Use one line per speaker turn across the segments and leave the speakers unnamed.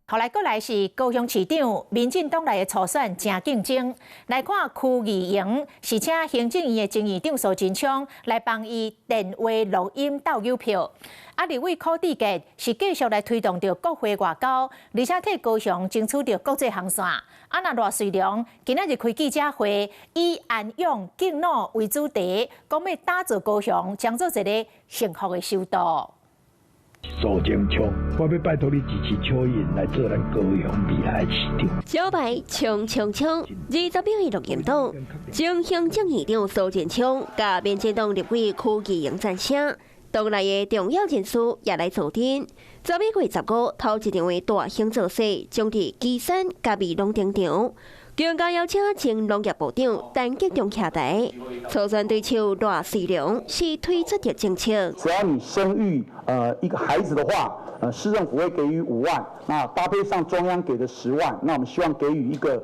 后来，过来是高雄市长，民进党内的初选真竞争。来看区议员是请行政院的前议长苏贞昌来帮伊电话录音斗邮票。立委柯志杰是继续来推动着国会外交，而且替高雄争取着国际航线。那罗瑞良今仔日开记者会，以安永敬老为主题，讲要打造高雄，将做一个幸福的首都。
苏贞昌，我要拜托你支持邱毅来做咱高雄未来的市长。
小白冲冲冲，20秒的录音档，前行政院长苏贞昌甲民进党立委区议员赞声，党内的重要人士也来助阵。11月15头一场的大型造势，将伫基山甲美农场场。 更加邀请前农业部长陈吉仲徛台，初选对手罗瑞良是推出的政策。
只要你生育一个孩子的话，市政府会给予5万，那搭配上中央给的10万，那我们希望给予一个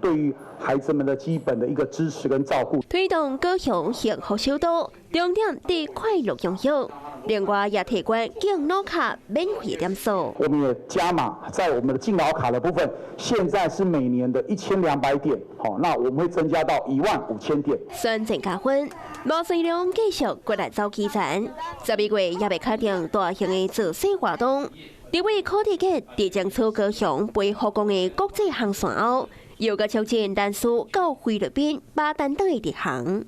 对于孩子们的基本的一个支持跟照顾。
推动高雄幸福首都，重点在快乐拥有。 另外也提供敬老卡免费点数。
我们也加码在我们的敬老卡的部分，现在是每年的1200点，好，那我们会增加到15000点。
选前加分，罗瑞良继续过来走基层，11月也被确定大型的造势活动。立委柯志杰伫争取高雄背复工的国际航线后，又个促进人士到菲律宾、巴丹等的直航。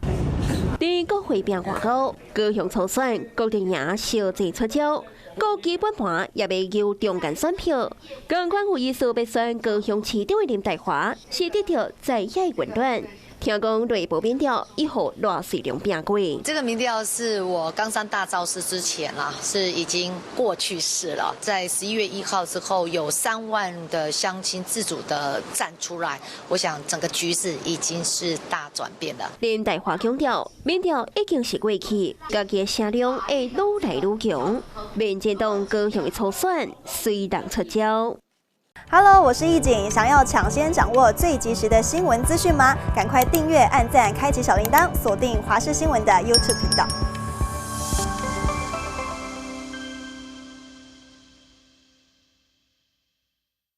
伫国会变外交，高雄初选郭台铭小钱出招，各基本盘也未有中间选票。更款有意思要选高雄市长的林岱华，是得到在野混乱。听讲内部民调以后罗瑞良变过。
这个民调是我刚上大造势之前啦，是已经过去式了。在11月1号之后，有3万的乡亲自主的站出来，我想整个局势已经是大转变了。
林岱华强调，民调已经是过去，家己的声量会愈来愈强。民进党高雄的初选虽然出招。
Hello， 我是易景，想要抢先掌握最及时的新闻资讯吗？赶快订阅、按赞、开启小铃铛，锁定华视新闻的 YouTube 频道。